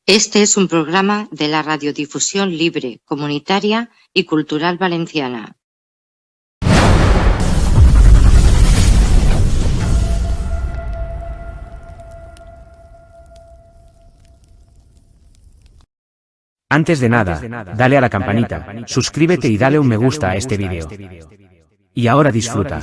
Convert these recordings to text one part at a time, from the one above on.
Este es un programa de la Radiodifusión Libre, Comunitaria y Cultural Valenciana. Antes de nada, dale a la campanita, suscríbete y dale un me gusta a este vídeo. Y ahora disfruta.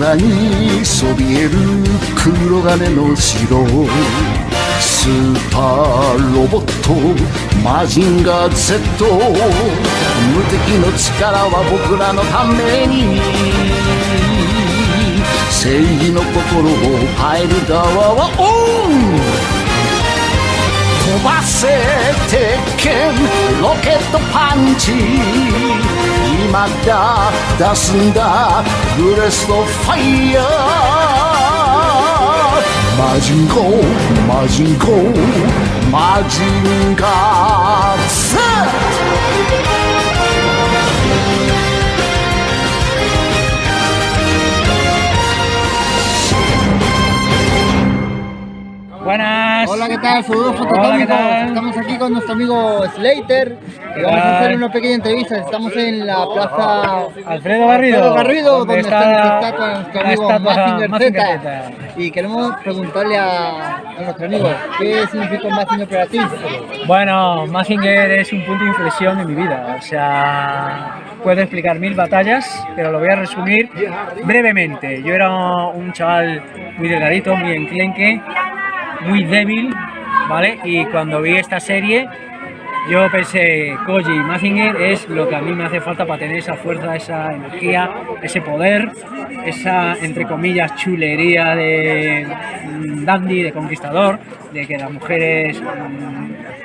空にそびえる黒金の城、スーパーロボットマジンガー Z、 無敵の力は僕らのために、正義の心を変える側はオン。飛ばせ鉄拳ロケットパンチ、今だ出すんだブレストファイヤー。マジンゴーマジンゴーマジンガー Z。 Buenas. Hola, ¿qué tal? Saludos Hola, fototómicos. ¿qué tal? Estamos aquí con nuestro amigo Slater y vamos a hacer una pequeña entrevista. Estamos en la plaza Alfredo Garrido, donde está nuestra estatua, nuestro amigo Mazinger Z. Y queremos preguntarle a nuestro amigo, ¿qué significa Mazinger para ti? Bueno, Mazinger es un punto de inflexión en mi vida. O sea, puedo explicar 1000 batallas, pero lo voy a resumir brevemente. Yo era un chaval muy delgadito, muy enclenque, muy débil, ¿vale? Y cuando vi esta serie, yo pensé, Koji Mazinger es lo que a mí me hace falta para tener esa fuerza, esa energía, ese poder, esa, entre comillas, chulería de dandy, de conquistador, de que las mujeres,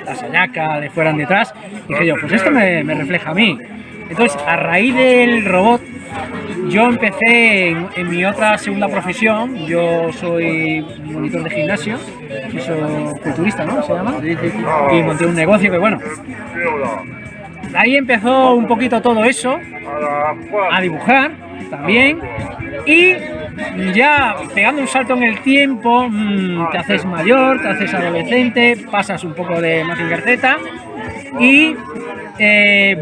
las hallacas, le fueran detrás. Y dije yo, pues esto me refleja a mí. Entonces, a raíz del robot, yo empecé en mi otra segunda profesión. Yo soy monitor de gimnasio, soy culturista, ¿no? ¿Se llama? Y monté un negocio que, bueno, ahí empezó un poquito todo eso, a dibujar también, y ya pegando un salto en el tiempo, te haces mayor, te haces adolescente, pasas un poco de Mazinger Z, y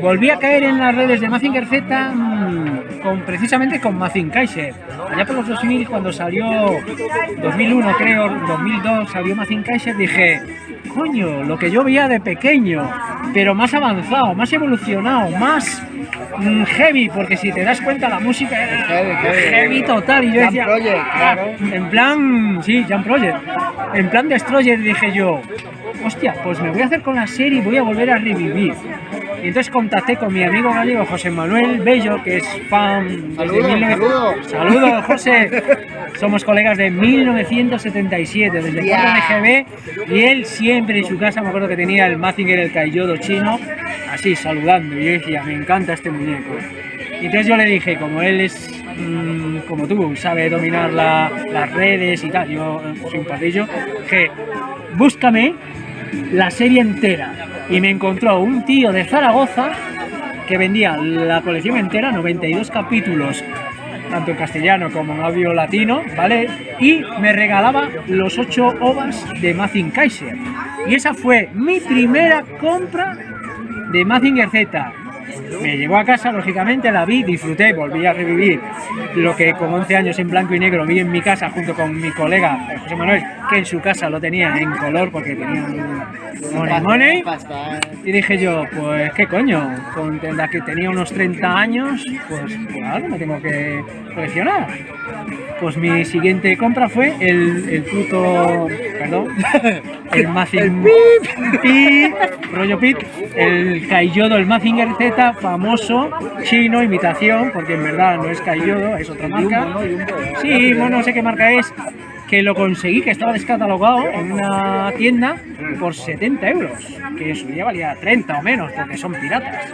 volví a caer en las redes de Mazinger Z precisamente con Mazin Kaiser. Allá por los 2000, cuando salió, 2001 creo, 2002 salió Mazin Kaiser, dije, coño, lo que yo veía de pequeño, pero más avanzado, más evolucionado, más heavy, porque si te das cuenta la música era heavy total. Y yo decía, Jump Project, claro. En plan, sí, Jump Project, en plan Destroyer, dije yo, hostia, pues me voy a hacer con la serie y voy a volver a revivir. Y entonces contacté con mi amigo gallego José Manuel Bello, que es fan desde Saludos, José. Somos colegas de 1977, desde el cuarto de GB, y él siempre en su casa, me acuerdo que tenía el Mazinger, el Kaiyodo chino, así saludando, y yo decía, me encanta este muñeco. Y entonces yo le dije, como él es como tú, sabe dominar las redes y tal, yo soy un patillo, que búscame la serie entera. Y me encontró un tío de Zaragoza que vendía la colección entera, 92 capítulos, tanto en castellano como en audio latino, ¿vale? Y me regalaba los 8 OVAs de Mazin Kaiser. Y esa fue mi primera compra de Mazinger Z. Me llegó a casa, lógicamente, la vi, disfruté, volví a revivir lo que con 11 años en blanco y negro vi en mi casa junto con mi colega José Manuel, que en su casa lo tenía en color porque tenía un money. Y dije yo, pues qué coño, con la que tenía unos 30 años, pues algo me tengo que coleccionar. Pues mi siguiente compra fue el puto, perdón, el Mazinger, rollo pip, el Kaiyodo, el Mazinger Z, famoso, chino, imitación, porque en verdad no es Kaiyodo, es otra marca. Sí, bueno, no sé qué marca es. que lo conseguí, que estaba descatalogado en una tienda por 70 euros, que en su día valía 30 o menos, porque son piratas.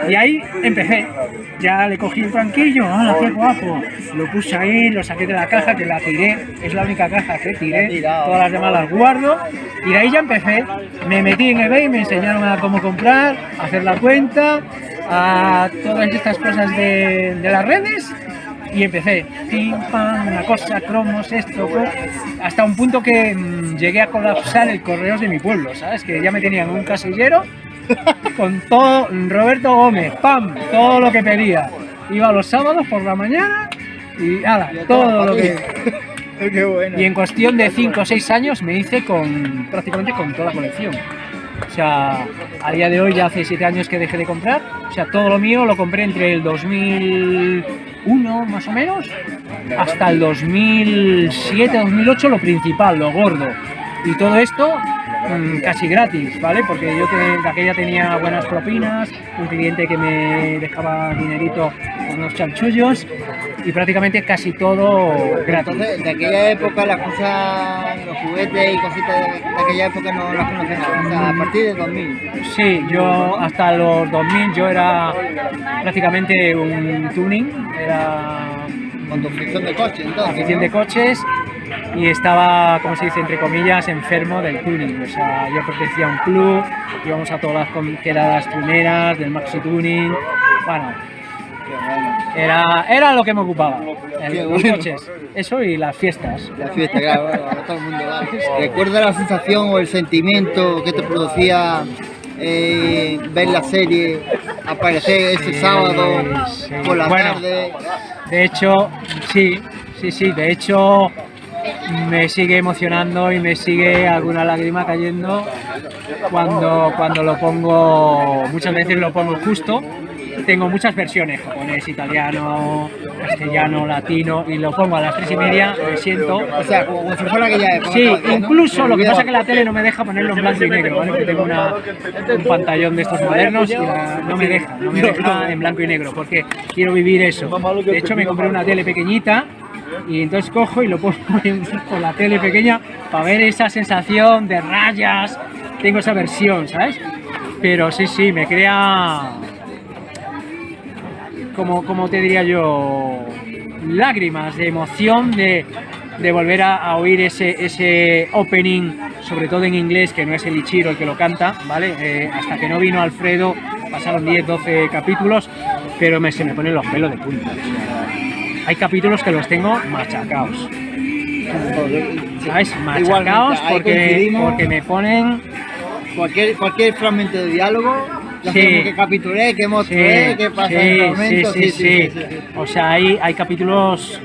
Y ahí empecé, ya le cogí el tranquillo, ¡hala, qué guapo! Lo puse ahí, lo saqué de la caja, que la tiré, es la única caja que tiré, todas las demás las guardo, y de ahí ya empecé, me metí en eBay, me enseñaron a cómo comprar, a hacer la cuenta, a todas estas cosas de las redes, y empecé, pim, pam, una cosa, cromos, esto, hasta un punto que llegué a colapsar el correos de mi pueblo, ¿sabes? Que ya me tenían un casillero con todo, Roberto Gómez, pam, todo lo que pedía. Iba los sábados por la mañana y nada, todo lo que... Qué bueno. Y en cuestión de 5 o 6 años me hice prácticamente con toda la colección. O sea, a día de hoy ya hace 7 años que dejé de comprar. O sea, todo lo mío lo compré entre el 2001 más o menos hasta el 2007, 2008 lo principal, lo gordo. Y todo esto casi gratis, ¿vale? Porque yo de aquella tenía buenas propinas, un cliente que me dejaba dinerito con unos chanchullos y prácticamente casi todo gratis. Entonces, de aquella época las cosas, los juguetes y cositas de aquella época no las conocen nada, o sea, a partir de 2000. Sí, yo hasta los 2000 yo era prácticamente un tuning, era Con tu fricción de coche, entonces. afición de coches y estaba, como se dice, entre comillas, enfermo del tuning. O sea, yo pertenecía a un club, íbamos a todas las quedadas tuneras, del maxi tuning, bueno, era lo que me ocupaba, los coches, eso y las fiestas. La fiesta, claro, bueno, todo el mundo va. ¿Recuerdas la sensación o el sentimiento que te producía ver la serie aparecer ese sábado por la tarde? De hecho, sí, de hecho me sigue emocionando y me sigue alguna lágrima cayendo cuando lo pongo, muchas veces lo pongo justo. Tengo muchas versiones, japonés, italiano, castellano, latino, y lo pongo a las 3:30, me siento. O sea, como si fuera aquella época. Sí, incluso lo que pasa es que la tele no me deja ponerlo en blanco y negro, ¿vale? Porque tengo un pantallón de estos modernos y no me deja en blanco y negro, porque quiero vivir eso. De hecho, me compré una tele pequeñita y entonces cojo y lo pongo con la tele pequeña para ver esa sensación de rayas. Tengo esa versión, ¿sabes? Pero sí, me crea... como te diría yo, lágrimas de emoción de volver a oír ese opening, sobre todo en inglés, que no es el Ichiro el que lo canta, ¿vale? Hasta que no vino Alfredo pasaron 10, 12 capítulos, pero se me ponen los pelos de punta. Hay capítulos que los tengo machacados, ¿sabes? Machacados porque me ponen... Cualquier fragmento de diálogo, que capturé, que mostré, que pasé en el momento. Sí. O sea, hay capítulos,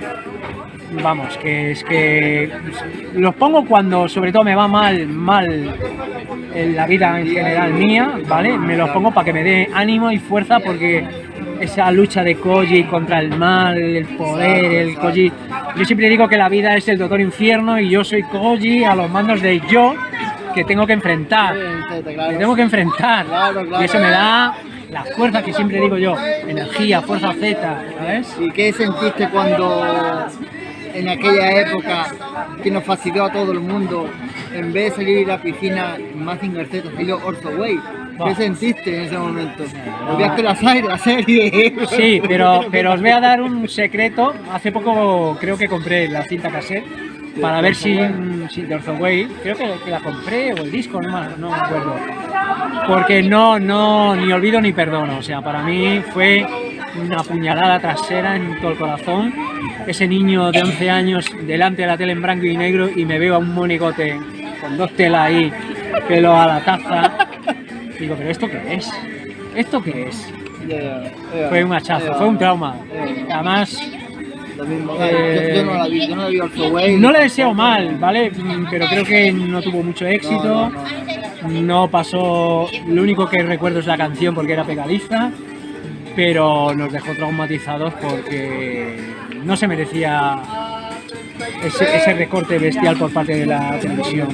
vamos, que es que los pongo cuando sobre todo me va mal en la vida en general mía, ¿vale? Me los pongo para que me dé ánimo y fuerza, porque esa lucha de Koji contra el mal, el poder, el Koji... Yo siempre digo que la vida es el Doctor Infierno y yo soy Koji a los mandos de yo, que tengo que enfrentar, Claro. Y eso me da la fuerza que siempre digo yo, energía, fuerza Z, ¿sabes? ¿Y qué sentiste cuando en aquella época que nos fastidió a todo el mundo, en vez de salir a la piscina, Mazinger Z salió Orzo Way? ¿Qué sentiste en ese momento? ¿Olvidaste la serie? Sí, pero os voy a dar un secreto. Hace poco creo que compré la cinta cassette para ver si de Orzo Way, creo que la compré, o el disco, no me acuerdo, porque no, ni olvido ni perdono. O sea, para mí fue una puñalada trasera en todo el corazón. Ese niño de 11 años delante de la tele en blanco y negro y me veo a un monigote con 2 telas ahí, pelo a la taza. Digo, ¿pero esto qué es? ¿Esto qué es? Fue un hachazo, fue un trauma. Además... yo no la vi Orzo Way. No le deseo mal, ¿vale? Pero creo que no tuvo mucho éxito. No pasó. Lo único que recuerdo es la canción, porque era pegadiza, pero nos dejó traumatizados porque no se merecía ese recorte bestial por parte de la televisión.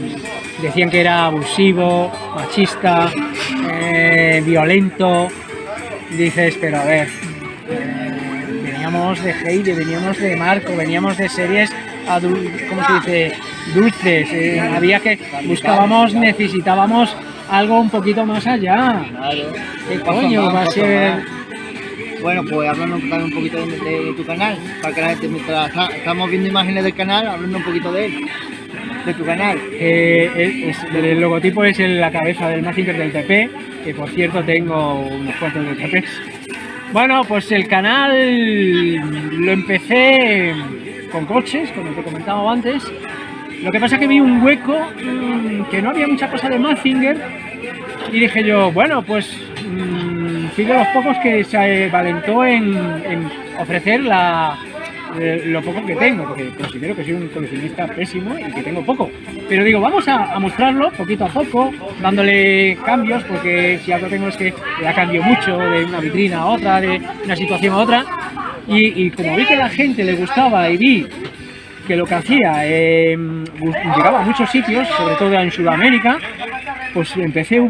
Decían que era abusivo, machista, violento. Dices, pero a ver, veníamos de Heidi, veníamos de Marco, veníamos de series ¿cómo se dice? Dulces. Necesitábamos algo un poquito más allá. Claro. ¿Qué coño va a ser? Bueno, pues hablando también un poquito de tu canal, para que la gente, mientras estamos viendo imágenes del canal, hablando un poquito de él, de tu canal. El logotipo es la cabeza del Mazinger del TP, que por cierto tengo unos cuantos de TPs. Bueno, pues el canal lo empecé con coches, como te comentaba antes. Lo que pasa es que vi un hueco, que no había mucha cosa de Mazinger, y dije yo, bueno, pues fui de los pocos que se valentó en ofrecer lo poco que tengo, porque considero que soy un coleccionista pésimo y que tengo poco. Pero digo, vamos a mostrarlo poquito a poco, dándole cambios, porque si algo tengo es que la cambio mucho de una vitrina a otra, de una situación a otra. Y como vi que a la gente le gustaba y vi que lo que hacía llegaba a muchos sitios, sobre todo en Sudamérica, pues empecé,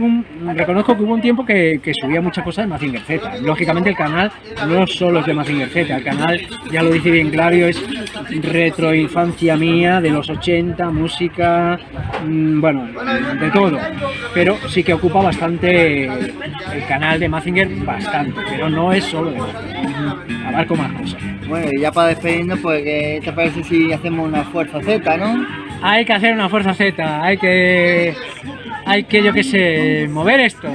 reconozco que hubo un tiempo que subía muchas cosas de Mazinger Z. Lógicamente el canal no solo es de Mazinger Z, el canal, ya lo dice bien claro, es retroinfancia mía de los 80, música, bueno, de todo. Pero sí que ocupa bastante el canal de Mazinger, bastante, pero no es solo de Mazinger, abarco más cosas. Bueno, y ya para despedirnos, pues, ¿qué te parece si hacemos una fuerza Z, no? Hay que hacer una fuerza Z, hay que, yo qué sé, mover esto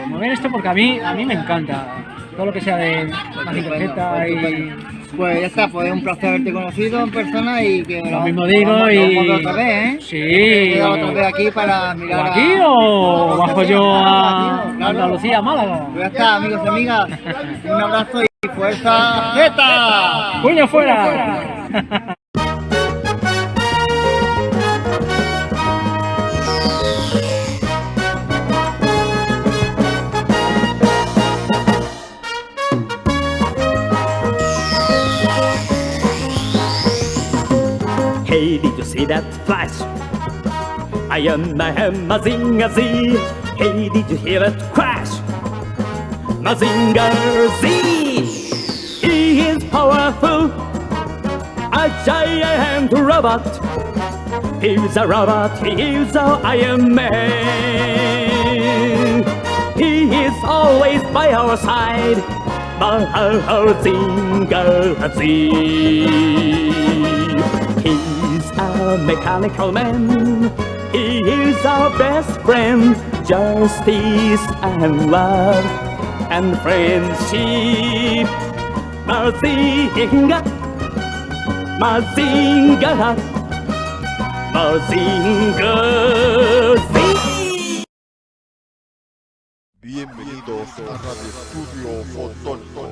porque a mí me encanta todo lo que sea de Mazinger Z y... Pues ya está, pues es un placer haberte conocido en persona y que lo mismo digo y... otra vez, ¿eh? Sí. Otra vez aquí para mirar ¿Aquí o bajo yo a Andalucía, Málaga? Pues ya está, amigos y amigas, un abrazo y fuerza Z. ¡Puño fuera! Hey, did you see that flash? I am Mazinger Z. Hey, did you hear that crash? Mazinger Z. He is powerful, a giant robot. He's a robot, he is a Iron Man. He is always by our side, Mazinger Z. He's a mechanical man. He is our best friend. Justice and love and friendship. Mazinger, Mazinger, Mazinger Z. Bienvenidos a Radio Estudio Fotónico.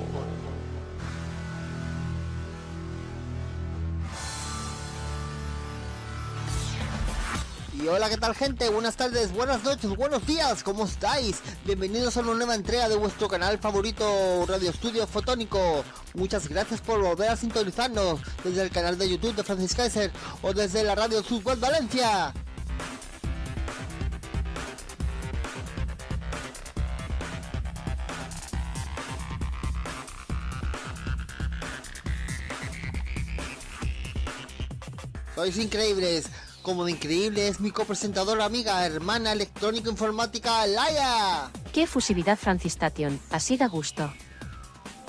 Y hola, ¿qué tal, gente? Buenas tardes, buenas noches, buenos días, ¿cómo estáis? Bienvenidos a una nueva entrega de vuestro canal favorito, Radio Estudio Fotónico. Muchas gracias por volver a sintonizarnos desde el canal de YouTube de Francis Kaiser o desde la Radio Subweb Valencia. Sois increíbles. Como de increíble es mi copresentadora, amiga, hermana electrónico-informática, Laia. ¡Qué efusividad, Francistation! Así da gusto.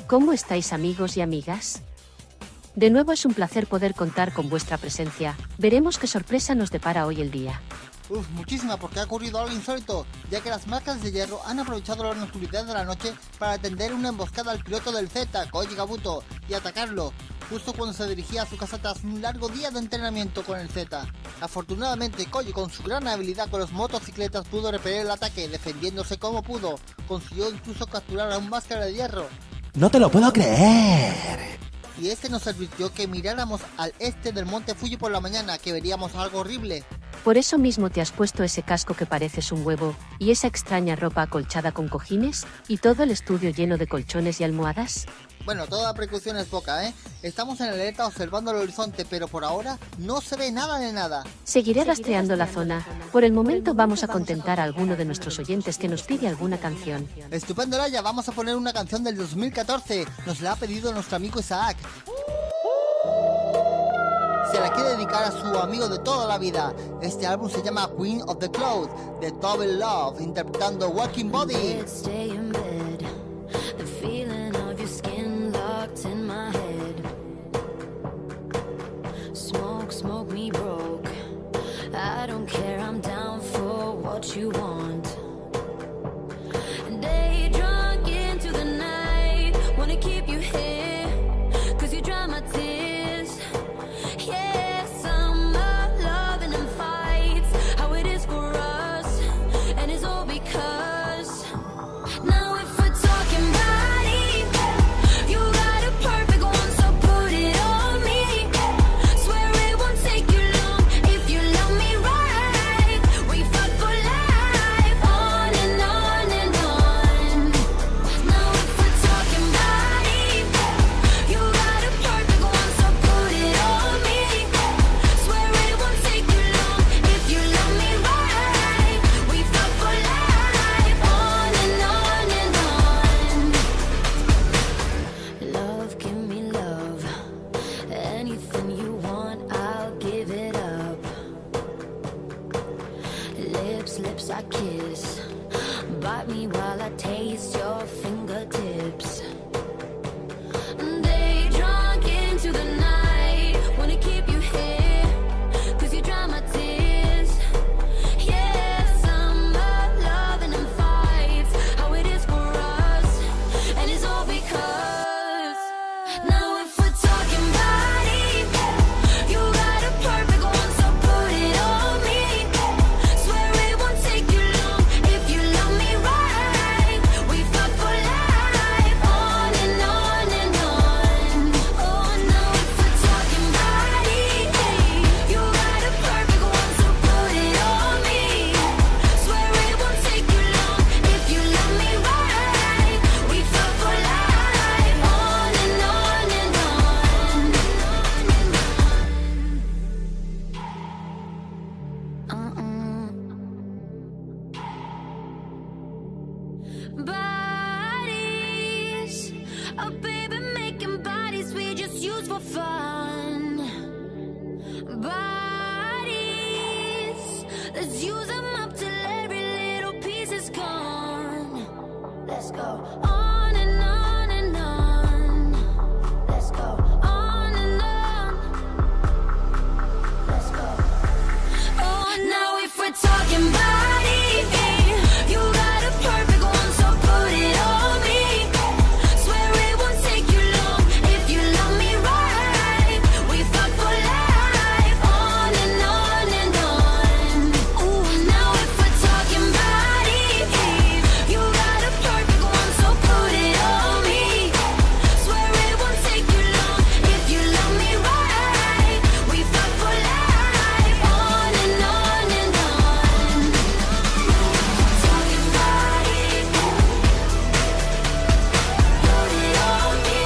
¿Cómo estáis, amigos y amigas? De nuevo es un placer poder contar con vuestra presencia. Veremos qué sorpresa nos depara hoy el día. Muchísima, porque ha ocurrido algo insólito, ya que las marcas de hierro han aprovechado la nocturnidad de la noche para tender una emboscada al piloto del Z, Koji Kabuto, y atacarlo, justo cuando se dirigía a su casa tras un largo día de entrenamiento con el Z. Afortunadamente, Koji, con su gran habilidad con las motocicletas, pudo repeler el ataque, defendiéndose como pudo. Consiguió incluso capturar a un máscara de hierro. ¡No te lo puedo creer! Y este nos advirtió que miráramos al este del monte Fuji por la mañana, que veríamos algo horrible. Por eso mismo te has puesto ese casco que pareces un huevo, y esa extraña ropa acolchada con cojines, y todo el estudio lleno de colchones y almohadas. Bueno, toda precaución es poca, ¿eh? Estamos en alerta observando el horizonte, pero por ahora no se ve nada de nada. Seguiré rastreando la zona. Por el momento vamos a contentar a alguno de nuestros oyentes que nos pide alguna canción. Estupendo, Laia, vamos a poner una canción del 2014. Nos la ha pedido nuestro amigo Isaac. se la quiere dedicar a su amigo de toda la vida. Este álbum se llama Queen of the Cloud, de Double Love, interpretando Walking Body. Smoke me broke. I don't care, I'm down for what you want. Day drunk into the night, wanna keep you here, 'cause you dry my tears. Yeah, summer loving and fights, how it is for us, and it's all because now if we're talking body, you got a perfect one, so put it on me. Swear it won't take you long if you love me right. We fuck for life, on and on and on. Now if we're talking body, you got a perfect one, so put it on me. Swear it won't take you long if you love me right. We fuck for life, on and on and on. Love, give me love. Anything you want, I'll give it up. Lips I kiss. Bite me while I taste your fingertips. Day drunk into the night, wanna keep you here, 'cause you dry my tears. Yeah, summer loving and fights, how it is for us, and it's all because now if we're talking body, you got a perfect one, so put it on me. Swear it won't take you long if you love me right. We fuck for life, on and on and on. Oh, now if we're talking body, you got a perfect one, so put it on me. Swear it won't take you long if you love me right. We fuck for life, on and on and on. Bodies, oh baby, making bodies we just use for fun. Bodies, let's use them up till every little piece is gone. Let's go on and on and on. Let's go on and on. Let's go. Oh, now if we're talking body, you got a perfect one, so put it on me. Swear it won't take you long if you love me right. We fuck for life, on and on and on. Ooh, now if we're talking body, you got a perfect one, so put it on me. Swear it won't take you long if you love me right. We fuck for life, on and on and on. Talking body, put it on me.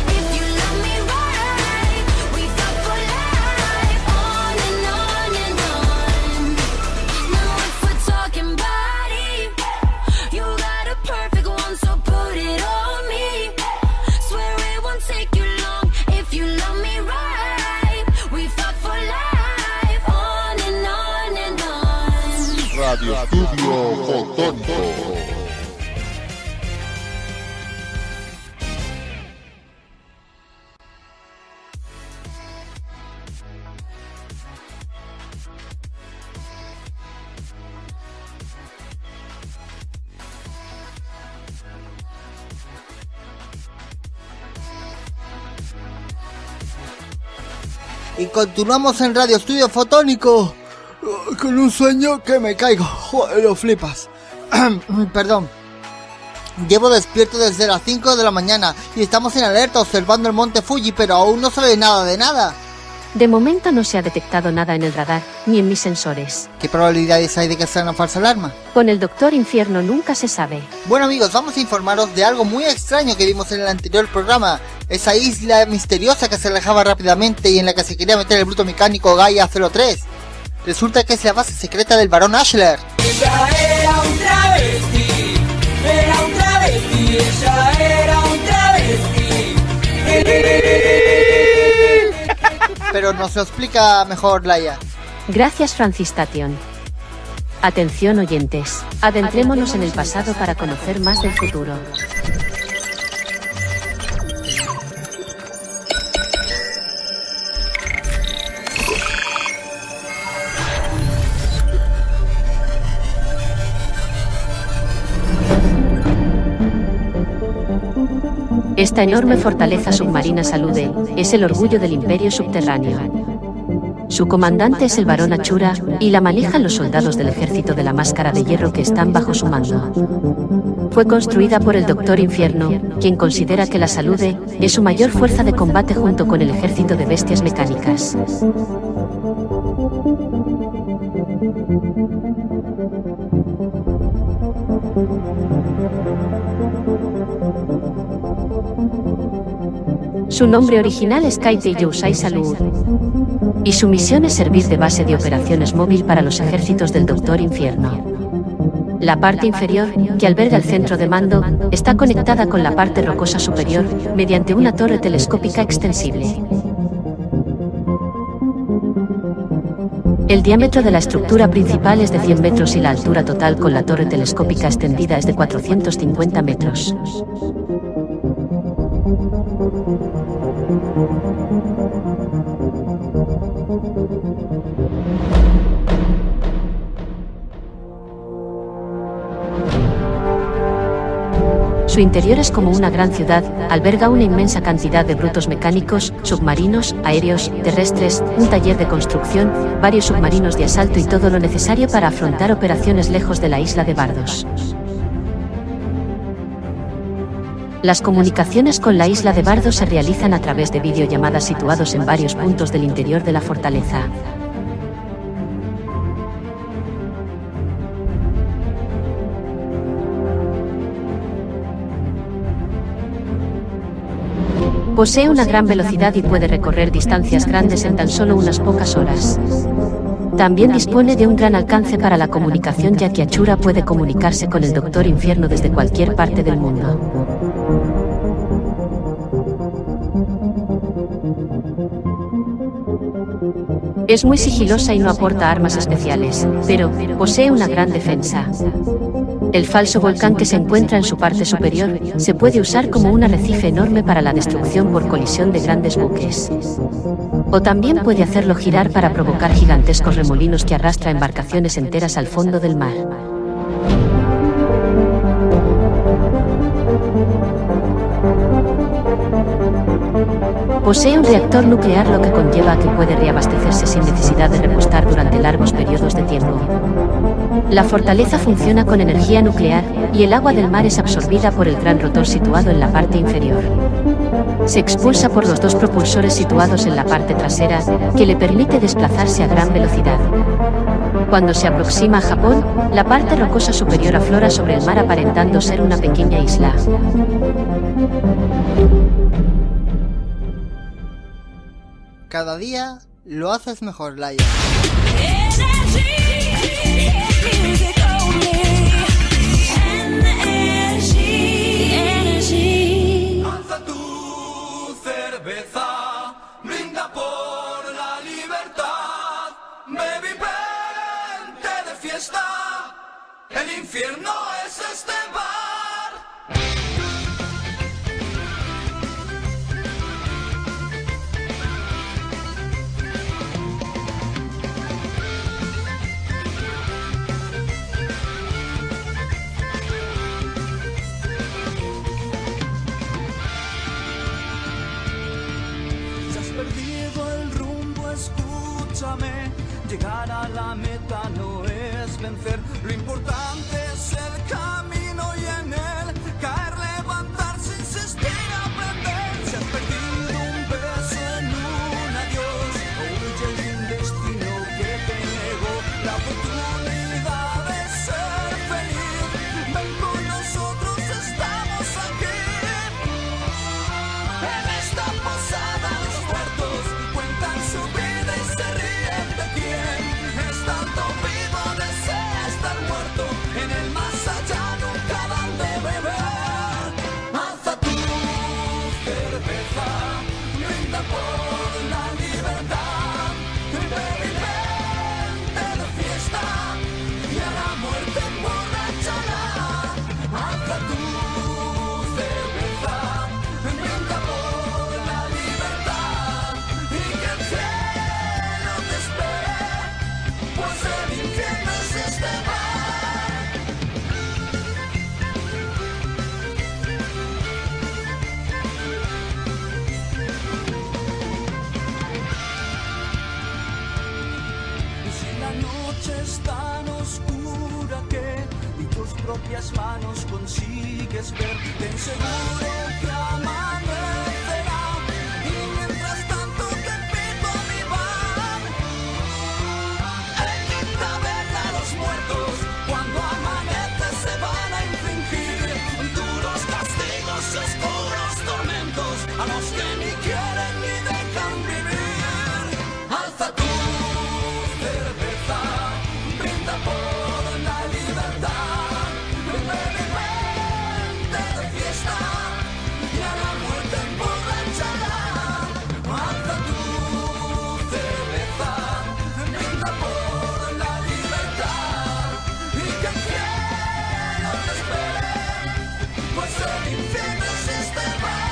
If you love me right, we fuck for life, on and on and on. Now if we're talking body, you got a perfect one, so put it on me. Swear it won't take you long if you love me right. We fuck for life, on and on and on. Radio Estudio Fotónico. Y continuamos en Radio Estudio Fotónico con un sueño que me caigo. Joder, lo flipas. Perdón. Llevo despierto desde las 5 de la mañana y estamos en alerta observando el monte Fuji, pero aún no se ve nada de nada. De momento no se ha detectado nada en el radar, ni en mis sensores. ¿Qué probabilidades hay de que sea una falsa alarma? Con el Doctor Infierno nunca se sabe. Bueno amigos, vamos a informaros de algo muy extraño que vimos en el anterior programa. Esa isla misteriosa que se alejaba rápidamente y en la que se quería meter el bruto mecánico Gaia 03. Resulta que es la base secreta del Barón Ashler. Ella era un travesti, ella era un travesti. pero nos lo explica mejor Laia. Gracias, Francistation. Atención, oyentes. Adentrémonos en el pasado para conocer más del futuro. Esta enorme fortaleza submarina Salude es el orgullo del Imperio Subterráneo. Su comandante es el barón Achura, y la manejan los soldados del ejército de la Máscara de Hierro que están bajo su mando. Fue construida por el Doctor Infierno, quien considera que la Salude es su mayor fuerza de combate junto con el ejército de bestias mecánicas. Su nombre original es Kaite Yousai Salud, y su misión es servir de base de operaciones móvil para los ejércitos del Doctor Infierno. La parte inferior, que alberga el centro de mando, está conectada con la parte rocosa superior mediante una torre telescópica extensible. El diámetro de la estructura principal es de 100 metros y la altura total con la torre telescópica extendida es de 450 metros. Su interior es como una gran ciudad, alberga una inmensa cantidad de brutos mecánicos, submarinos, aéreos, terrestres, un taller de construcción, varios submarinos de asalto y todo lo necesario para afrontar operaciones lejos de la isla de Bardos. Las comunicaciones con la isla de Bardos se realizan a través de videollamadas situados en varios puntos del interior de la fortaleza. Posee una gran velocidad y puede recorrer distancias grandes en tan solo unas pocas horas. También dispone de un gran alcance para la comunicación, ya que Achura puede comunicarse con el Doctor Infierno desde cualquier parte del mundo. Es muy sigilosa y no aporta armas especiales, pero posee una gran defensa. El falso volcán que se encuentra en su parte superior se puede usar como un arrecife enorme para la destrucción por colisión de grandes buques. O también puede hacerlo girar para provocar gigantescos remolinos que arrastra embarcaciones enteras al fondo del mar. Posee un reactor nuclear, lo que conlleva a que puede reabastecerse sin necesidad de repostar durante largos periodos de tiempo. La fortaleza funciona con energía nuclear, y el agua del mar es absorbida por el gran rotor situado en la parte inferior. Se expulsa por los dos propulsores situados en la parte trasera, que le permite desplazarse a gran velocidad. Cuando se aproxima a Japón, la parte rocosa superior aflora sobre el mar aparentando ser una pequeña isla. Cada día lo haces mejor, Laia. Lanza tu cerveza, brinda por la libertad. Baby, vente de fiesta, el infierno es este bar. Llegar a la meta no es vencer, lo importante es el camino y en él caer, levantarse, insistir, aprender. Si has perdido un beso en un adiós, huye de un destino que te negó la oportunidad de ser feliz. Ven con nosotros, estamos aquí. En esta posada los muertos cuentan su vida y se ríen de quién. Estando vivo desea estar muerto, en el más allá nunca dan de ver. noche es tan oscura que ni tus propias manos consigues ver. Ten seguro que amanecerá y mientras tanto te invito a mi bar. En mi taberna los muertos cuando amanece se van a infringir duros castigos y oscuros tormentos a los que ni quieren ni dejan vivir. Alza tu cerveza, brinda por la libertad, vente de fiesta y a la muerte emborrachará. Alza tu cerveza, brinda por la libertad y que el cielo te espere, pues el infierno es este bar.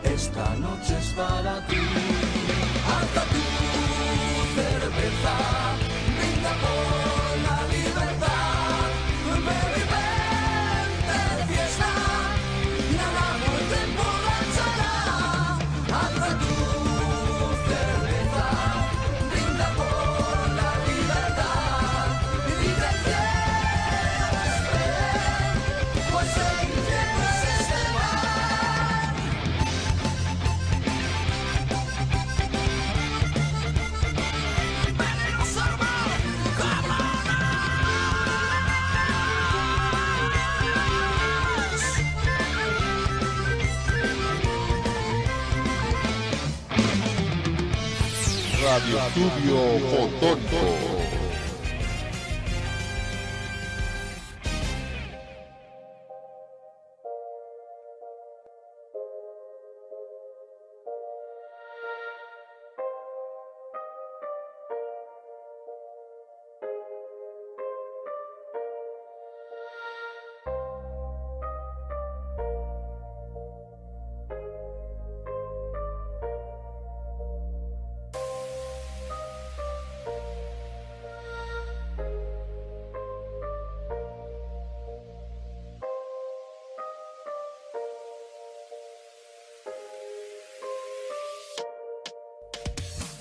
Esta noche es para ti. Alza tu cerveza, brinda por la libertad. Bebe y vente de fiesta y a la muerte emborrachará. Alza tu cerveza, brinda por la libertad y que el cielo te espere, pues el infierno es este bar. Radio Estudio Fotónico.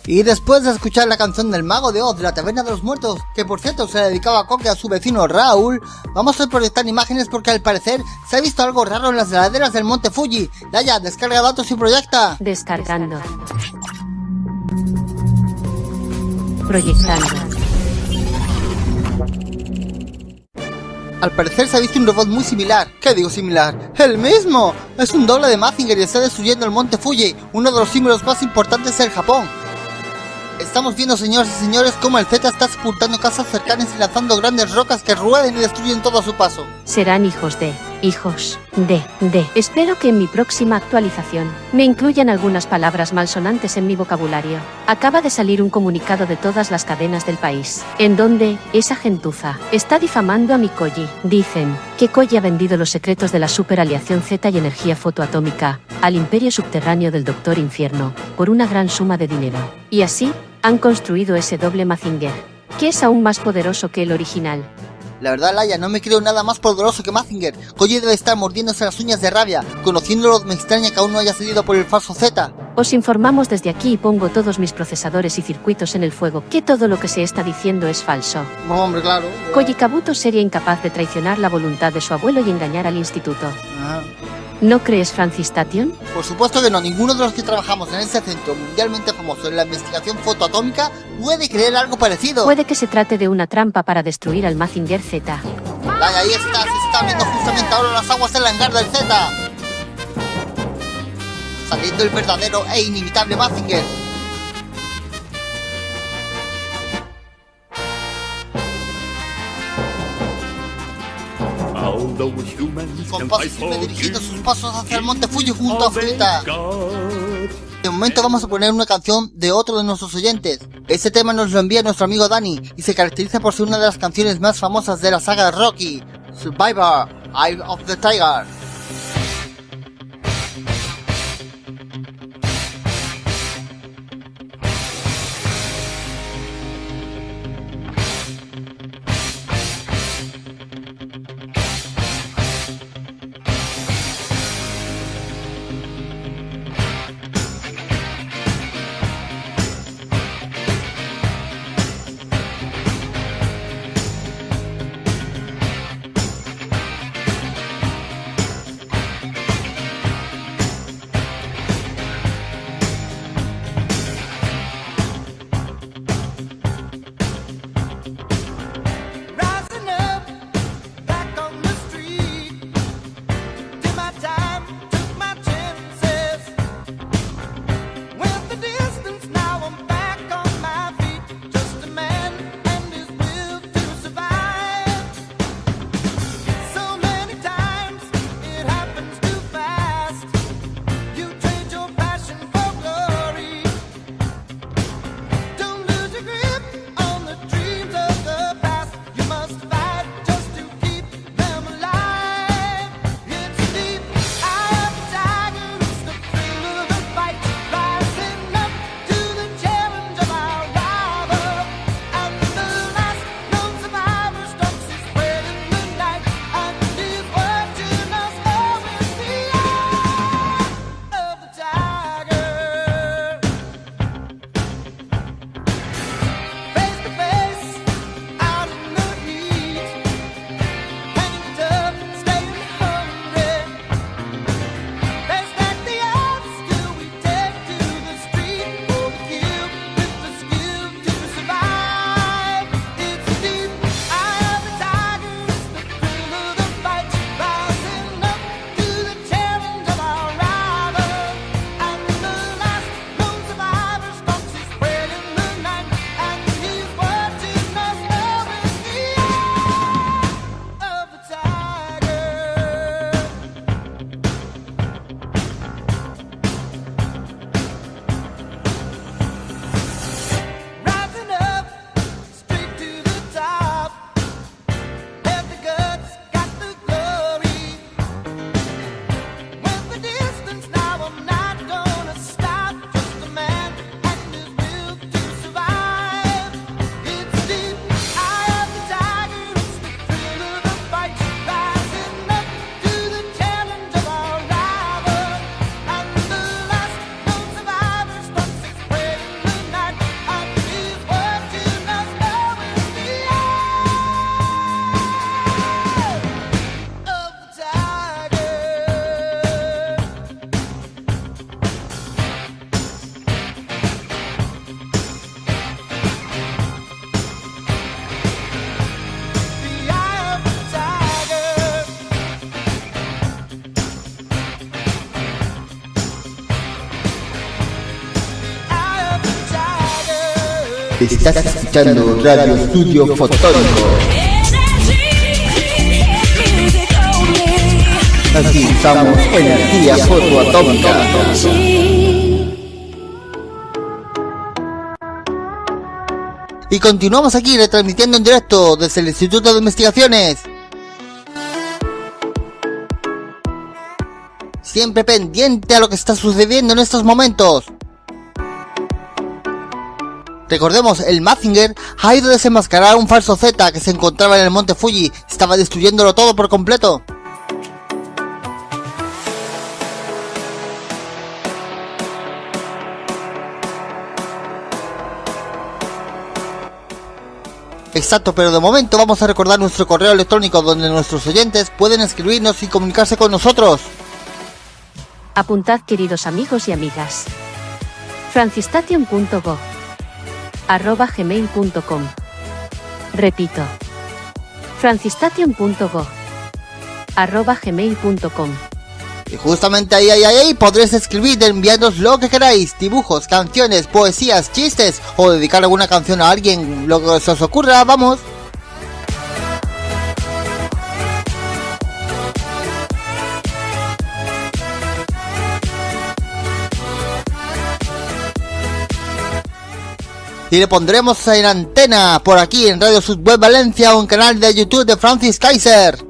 Y después de escuchar la canción del Mago de Oz de la Taberna de los Muertos, que por cierto se dedicaba a Coque a su vecino Raúl, vamos a proyectar imágenes porque al parecer se ha visto algo raro en las laderas del Monte Fuji. Daya, descarga datos y proyecta. Descargando. Proyectando. Al parecer se ha visto un robot muy similar. ¿Qué digo similar? ¡El mismo! Es un doble de Mazinger y está destruyendo el Monte Fuji, uno de los símbolos más importantes del Japón. Estamos viendo, señores y señores, cómo el Z está sepultando casas cercanas y lanzando grandes rocas que rueden y destruyen todo a su paso. Serán hijos de. Espero que en mi próxima actualización me incluyan algunas palabras malsonantes en mi vocabulario. Acaba de salir un comunicado de todas las cadenas del país, en donde esa gentuza está difamando a mi Koji. Dicen que Koji ha vendido los secretos de la superaliación Z y energía fotoatómica al imperio subterráneo del Doctor Infierno por una gran suma de dinero. Y así, han construido ese doble Mazinger, que es aún más poderoso que el original. La verdad, Laia, no me creo nada más poderoso que Mazinger. Koji debe estar mordiéndose las uñas de rabia. Conociéndolo, me extraña que aún no haya cedido por el falso Z. Os informamos desde aquí y pongo todos mis procesadores y circuitos en el fuego, que todo lo que se está diciendo es falso. No, hombre, claro. Koji Kabuto sería incapaz de traicionar la voluntad de su abuelo y engañar al instituto. ¿No crees, Francistation? Por supuesto que no, ninguno de los que trabajamos en ese centro mundialmente famoso en la investigación fotoatómica puede creer algo parecido. Puede que se trate de una trampa para destruir al Mazinger Z. Ahí está, se está abriendo justamente ahora las aguas del hangar del Z. Saliendo el verdadero e inimitable Mazinger. Con paso firme dirigiendo sus pasos hacia el monte Fuji junto a Frita. De momento vamos a poner una canción de otro de nuestros oyentes. Este tema nos lo envía nuestro amigo Dani y se caracteriza por ser una de las canciones más famosas de la saga Rocky, Survivor, Eye of the Tiger. Estás escuchando Radio Estudio Fotónico. Aquí usamos energía fotoatómica. Y continuamos aquí retransmitiendo en directo desde el Instituto de Investigaciones. Siempre pendiente a lo que está sucediendo en estos momentos. Recordemos, el Mazinger ha ido a desenmascarar un falso Z que se encontraba en el monte Fuji. Estaba destruyéndolo todo por completo. Exacto, pero de momento vamos a recordar nuestro correo electrónico donde nuestros oyentes pueden escribirnos y comunicarse con nosotros. Apuntad, queridos amigos y amigas. francistation.go @gmail.com. Repito. francistation.go @gmail.com. Y justamente ahí podréis escribir, enviarnos lo que queráis, dibujos, canciones, poesías, chistes, o dedicar alguna canción a alguien, lo que se os ocurra, vamos. Y le pondremos en antena por aquí en Radio Sudweb Valencia o en canal de YouTube de Francis Kaiser.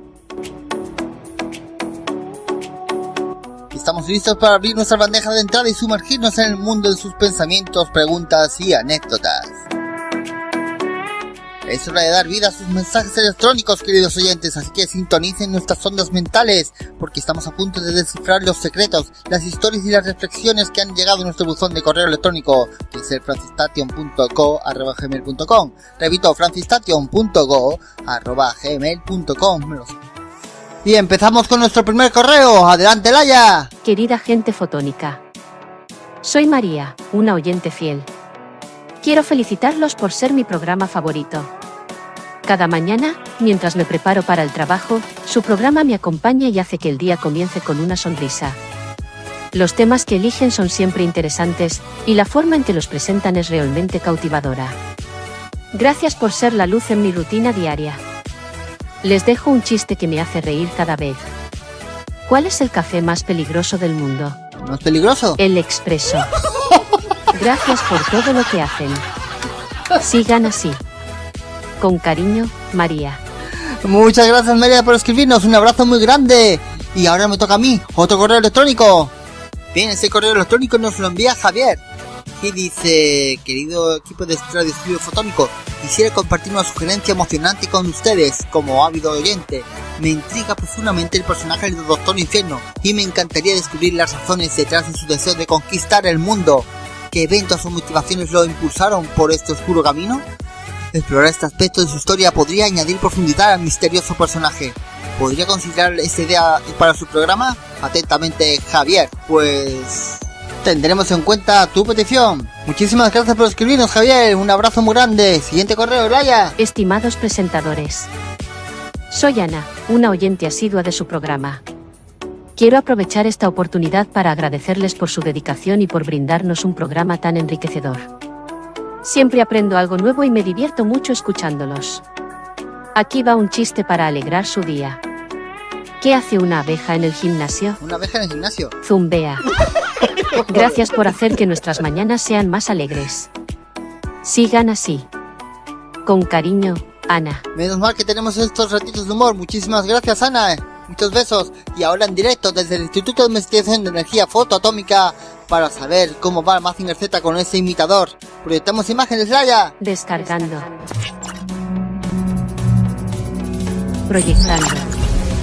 Estamos listos para abrir nuestra bandeja de entrada y sumergirnos en el mundo de sus pensamientos, preguntas y anécdotas. Es hora de dar vida a sus mensajes electrónicos, queridos oyentes, así que sintonicen nuestras ondas mentales, porque estamos a punto de descifrar los secretos, las historias y las reflexiones que han llegado a nuestro buzón de correo electrónico, que es el francistation.go@gmail.com. Repito, francistation.go@gmail.com. Y empezamos con nuestro primer correo. ¡Adelante, Laia! Querida gente fotónica. Soy María, una oyente fiel. Quiero felicitarlos por ser mi programa favorito. Cada mañana, mientras me preparo para el trabajo, su programa me acompaña y hace que el día comience con una sonrisa. Los temas que eligen son siempre interesantes, y la forma en que los presentan es realmente cautivadora. Gracias por ser la luz en mi rutina diaria. Les dejo un chiste que me hace reír cada vez. ¿Cuál es el café más peligroso del mundo? ¿Más peligroso? El expreso. Gracias por todo lo que hacen. Sigan así. Con cariño, María. Muchas gracias, María, por escribirnos. Un abrazo muy grande. Y ahora me toca a mí, otro correo electrónico. Bien, ese correo electrónico nos lo envía Javier. Y dice: querido equipo de Radio Estudio Fotónico, quisiera compartir una sugerencia emocionante con ustedes, como ávido oyente. Me intriga profundamente el personaje del Doctor Infierno, y me encantaría descubrir las razones detrás de su deseo de conquistar el mundo. ¿Qué eventos o motivaciones lo impulsaron por este oscuro camino? Explorar este aspecto de su historia podría añadir profundidad al misterioso personaje. ¿Podría considerar esta idea para su programa? Atentamente, Javier. Pues tendremos en cuenta tu petición. Muchísimas gracias por escribirnos, Javier. Un abrazo muy grande. Siguiente correo, Laia. Estimados presentadores. Soy Ana, una oyente asidua de su programa. Quiero aprovechar esta oportunidad para agradecerles por su dedicación y por brindarnos un programa tan enriquecedor. Siempre aprendo algo nuevo y me divierto mucho escuchándolos. Aquí va un chiste para alegrar su día. ¿Qué hace una abeja en el gimnasio? ¿Una abeja en el gimnasio? Zumbea. Gracias por hacer que nuestras mañanas sean más alegres. Sigan así. Con cariño, Ana. Menos mal que tenemos estos ratitos de humor. Muchísimas gracias, Ana. Muchos besos. Y ahora en directo desde el Instituto de Investigación de Energía Fotoatómica para saber cómo va Mazinger Z con ese imitador. Proyectamos imágenes, Laia. Descargando. Proyectando.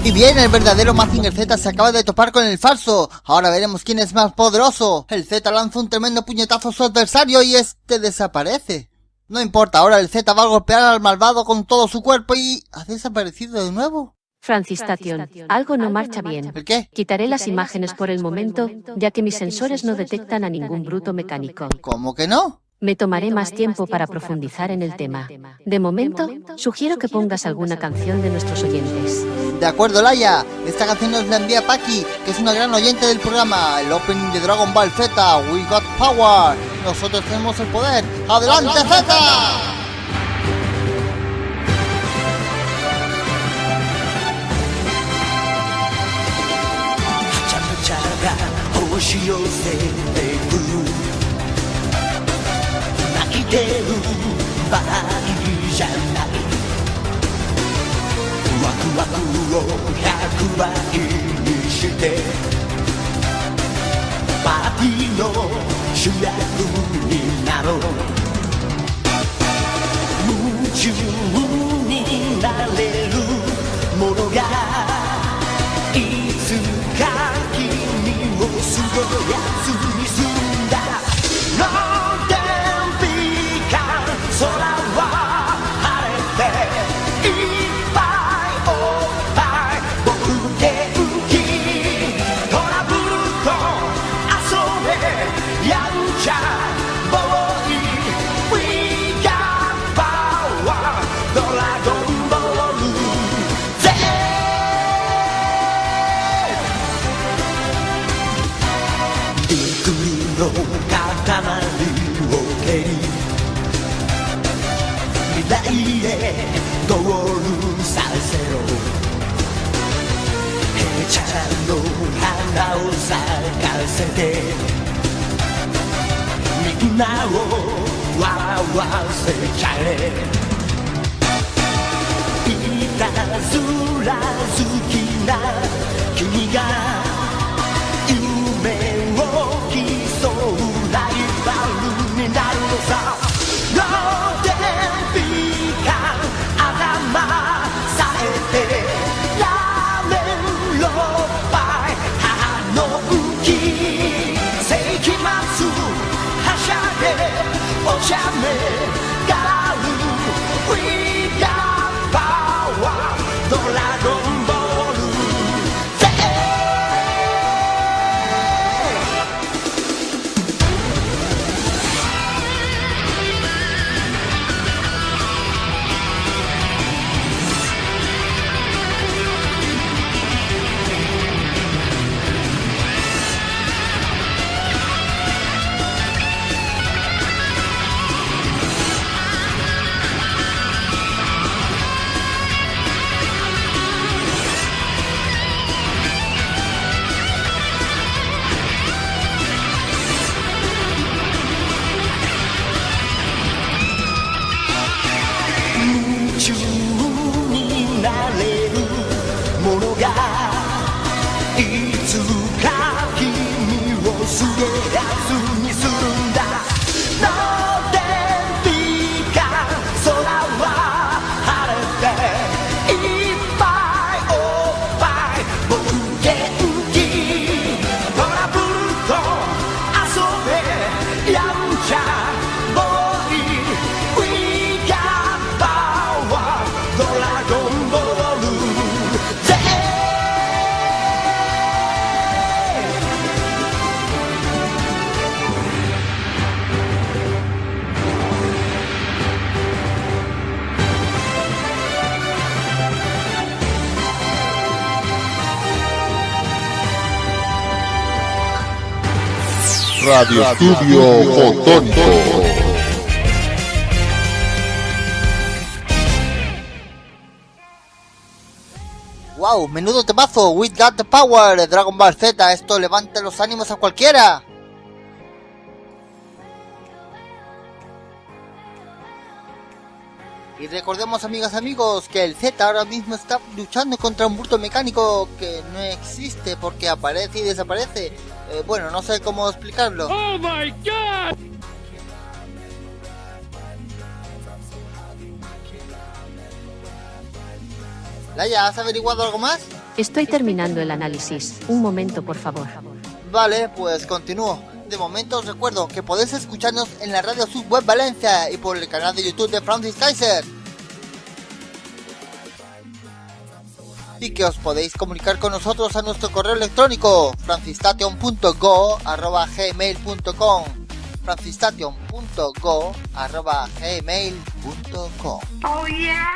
Y bien, el verdadero Mazinger Z se acaba de topar con el falso. Ahora veremos quién es más poderoso. El Z lanza un tremendo puñetazo a su adversario y este desaparece. No importa, ahora el Z va a golpear al malvado con todo su cuerpo y ha desaparecido de nuevo. Francistation, algo no marcha bien. ¿El qué? Quitaré las imágenes por el momento, ya que mis sensores no detectan a ningún bruto mecánico. ¿Cómo que no? Me tomaré más tiempo para profundizar en el tema. De momento, sugiero que pongas alguna canción de nuestros oyentes. De acuerdo, Laia. Esta canción nos la envía Paki, que es una gran oyente del programa. El opening de Dragon Ball Z, We Got Power. Nosotros tenemos el poder. ¡Adelante, Z! 押し寄せてく泣き出る場合じゃないワクワクを100倍にしてパーティーの主役になろう夢中になれるものがいつか君をすごいやつにすんだノーテンビカ空は晴れていっぱいおっぱい僕元気トラブルと来へゴールさせろヘチャラの花を咲かせてみんなを笑わせちゃえいたずら好きな君が夢を競うライバルになるのさローデンピーカー頭さえてラーメン6杯歯の浮き世紀末はしゃげお茶目ガール We got power ドラゴンボールRadio Estudio Fotónico. Wow, menudo temazo, We Got the Power de Dragon Ball Z, esto levanta los ánimos a cualquiera. Y recordemos, amigas y amigos, que el Z ahora mismo está luchando contra un bulto mecánico que no existe porque aparece y desaparece. Bueno, no sé cómo explicarlo. Oh my god! Laia, ¿has averiguado algo más? Estoy terminando el análisis. Un momento, por favor. Vale, pues continúo. De momento os recuerdo que podéis escucharnos en la Radio Sub Web Valencia y por el canal de YouTube de Francis Kaiser. Y que os podéis comunicar con nosotros a nuestro correo electrónico francistation.go@gmail.com francistation.go@gmail.com. Oh yeah.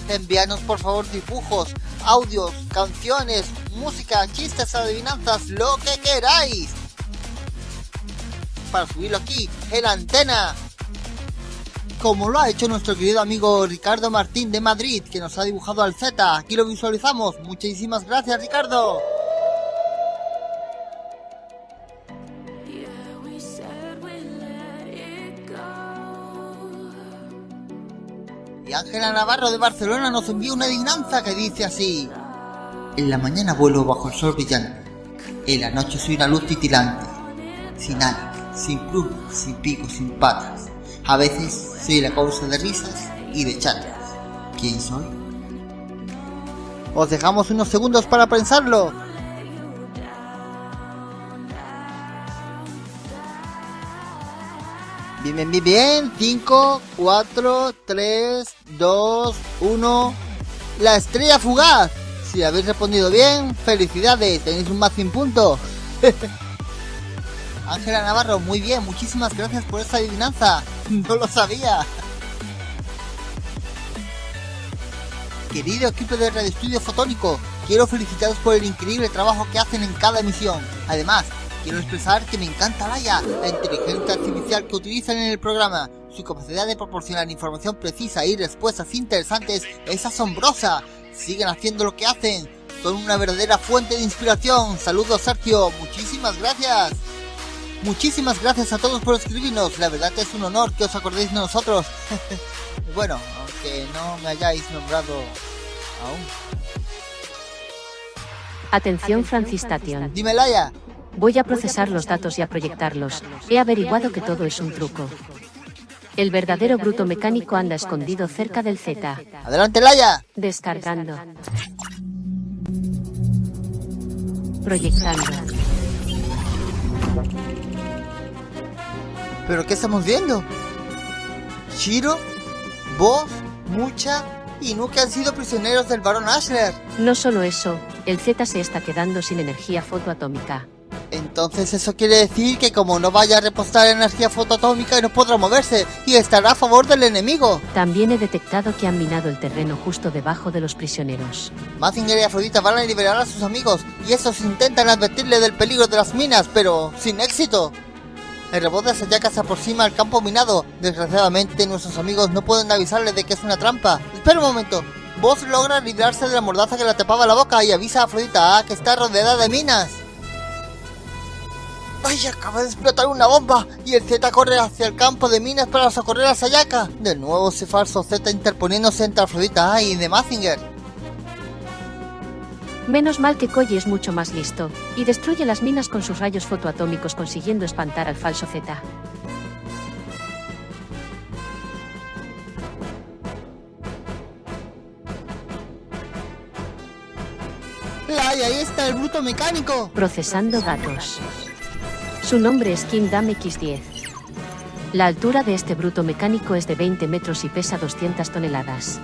Envíanos por favor dibujos, audios, canciones, música, chistes, adivinanzas, lo que queráis, para subirlo aquí en antena, como lo ha hecho nuestro querido amigo Ricardo Martín de Madrid, que nos ha dibujado al Z. Aquí lo visualizamos. Muchísimas gracias, Ricardo. Y Ángela Navarro de Barcelona nos envía una adivinanza que dice así: en la mañana vuelo bajo el sol brillante, en la noche soy una luz titilante, sin alas, sin plumas, sin picos, sin patas. A veces soy la causa de risas y de charlas. ¿Quién soy? Os dejamos unos segundos para pensarlo. Bien. 5, 4, 3, 2, 1. La estrella fugaz. Si habéis respondido bien, felicidades, tenéis un más 100 puntos. Ángela Navarro, muy bien, muchísimas gracias por esta adivinanza. No lo sabía. Querido equipo de Radio Estudio Fotónico, quiero felicitaros por el increíble trabajo que hacen en cada emisión. Además, quiero expresar que me encanta Laia, la inteligencia artificial que utilizan en el programa. Su capacidad de proporcionar información precisa y respuestas interesantes es asombrosa. Siguen haciendo lo que hacen. Son una verdadera fuente de inspiración. Saludos, Sergio. Muchísimas gracias. Muchísimas gracias a todos por escribirnos. La verdad es un honor que os acordéis de nosotros. Bueno, aunque no me hayáis nombrado aún. Atención Francistation. Dime, Laia. Voy a procesar los datos y a proyectarlos. He averiguado que todo es un truco. El verdadero bruto mecánico anda escondido cerca del Z. Adelante, Laia. Descargando. Proyectando. ¿Pero qué estamos viendo? Shiro, vos, Mucha y Nuke han sido prisioneros del Barón Ashler. No solo eso, el Z se está quedando sin energía fotoatómica. Entonces eso quiere decir que como no vaya a repostar energía fotoatómica no podrá moverse y estará a favor del enemigo. También he detectado que han minado el terreno justo debajo de los prisioneros. Mazinger y Afrodita van a liberar a sus amigos y estos intentan advertirle del peligro de las minas, pero sin éxito. El robot de Sayaka se aproxima al campo minado. Desgraciadamente nuestros amigos no pueden avisarle de que es una trampa. Espera un momento. Vos logra librarse de la mordaza que le tapaba la boca y avisa a Afrodita que está rodeada de minas. ¡Ay! Acaba de explotar una bomba y el Z corre hacia el campo de minas para socorrer a Sayaka. De nuevo ese falso Z interponiéndose entre Afrodita y de Mazinger. Menos mal que Koji es mucho más listo, y destruye las minas con sus rayos fotoatómicos consiguiendo espantar al falso Z. ¡Ay! Ahí está el bruto mecánico. Procesando datos. Su nombre es Kingdom X10. La altura de este bruto mecánico es de 20 metros y pesa 200 toneladas.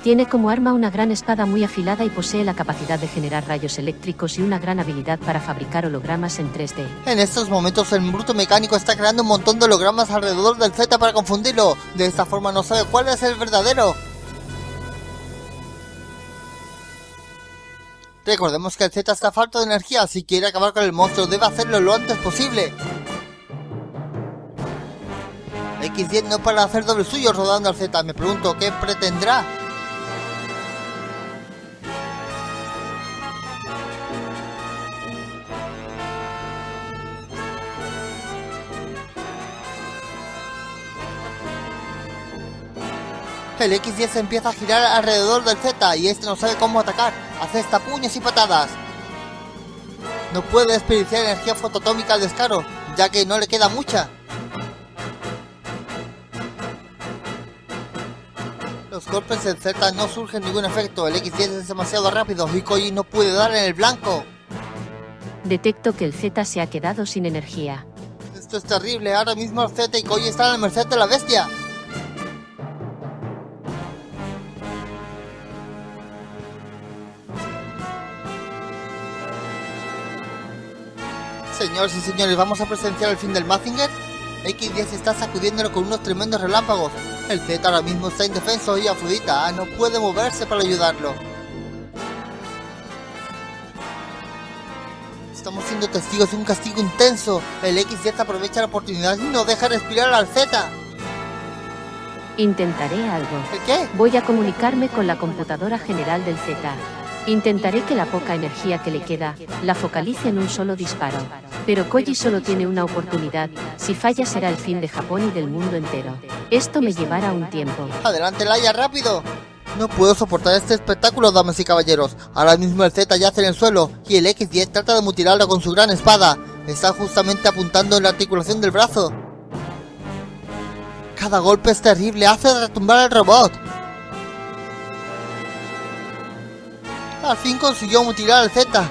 Tiene como arma una gran espada muy afilada y posee la capacidad de generar rayos eléctricos y una gran habilidad para fabricar hologramas en 3D. En estos momentos el bruto mecánico está creando un montón de hologramas alrededor del Z para confundirlo. De esta forma no sabe cuál es el verdadero. Recordemos que el Z está falto de energía. Si quiere acabar con el monstruo debe hacerlo lo antes posible. X10 no para hacer doble suyo rodando al Z. Me pregunto qué pretendrá. El X10 empieza a girar alrededor del Z y este no sabe cómo atacar. Asesta puños y patadas. No puede desperdiciar energía fotoatómica al descaro, ya que no le queda mucha. Los golpes del Z no surgen ningún efecto. El X10 es demasiado rápido y Koji no puede dar en el blanco. Detecto que el Z se ha quedado sin energía. Esto es terrible. Ahora mismo el Z y Koji están a la merced de la bestia. Señores y señores, ¿vamos a presenciar el fin del Mazinger? X10 está sacudiéndolo con unos tremendos relámpagos. El Z ahora mismo está indefenso y Afrodita no puede moverse para ayudarlo. Estamos siendo testigos de un castigo intenso. El X10 aprovecha la oportunidad y no deja respirar al Z. Intentaré algo. ¿El qué? Voy a comunicarme con la computadora general del Z. Intentaré que la poca energía que le queda, la focalice en un solo disparo. Pero Koji solo tiene una oportunidad, si falla será el fin de Japón y del mundo entero. Esto me llevará un tiempo. ¡Adelante, Laia, rápido! No puedo soportar este espectáculo, damas y caballeros. Ahora mismo el Z yace en el suelo y el X10 trata de mutilarlo con su gran espada. Está justamente apuntando en la articulación del brazo. Cada golpe es terrible, hace retumbar el robot. Al fin consiguió mutilar al Z.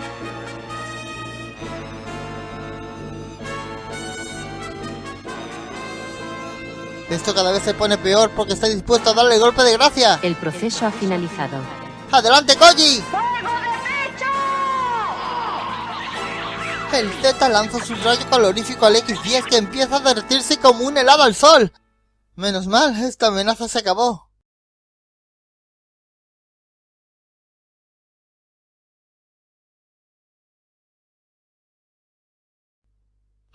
Esto cada vez se pone peor porque está dispuesto a darle el golpe de gracia. El proceso ha finalizado. ¡Adelante, Koji! El Z lanza su rayo calorífico al X10 que empieza a derretirse como un helado al sol. Menos mal, esta amenaza se acabó.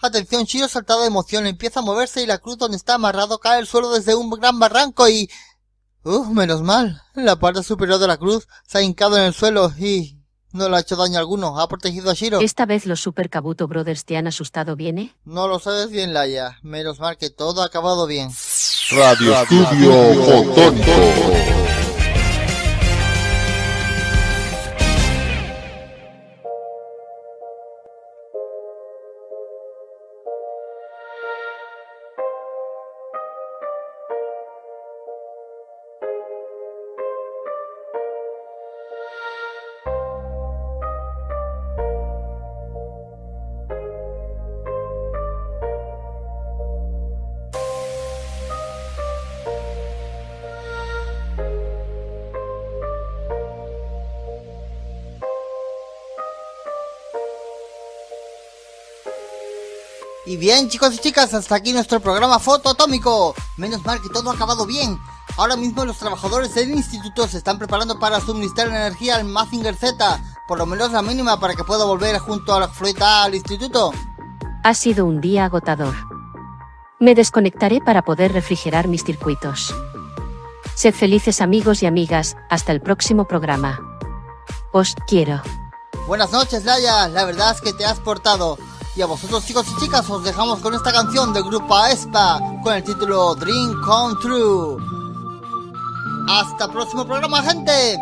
Atención, Shiro saltado de emoción, empieza a moverse y la cruz donde está amarrado cae al suelo desde un gran barranco y... menos mal. La parte superior de la cruz se ha hincado en el suelo y... no le ha hecho daño alguno, ha protegido a Shiro. ¿Esta vez los Super Kabuto Brothers te han asustado bien, No lo sabes bien, Laia. Menos mal que todo ha acabado bien. Radio Estudio Fotónico. Y bien, chicos y chicas, hasta aquí nuestro programa fotoatómico. Menos mal que todo ha acabado bien. Ahora mismo los trabajadores del instituto se están preparando para suministrar energía al Mazinger Z, por lo menos la mínima para que pueda volver junto a la flota al instituto. Ha sido un día agotador. Me desconectaré para poder refrigerar mis circuitos. Sed felices amigos y amigas, hasta el próximo programa. Os quiero. Buenas noches, Laia, la verdad es que te has portado. Y a vosotros, chicos y chicas, os dejamos con esta canción del grupo aespa con el título Dream Come True. Hasta el próximo programa, gente.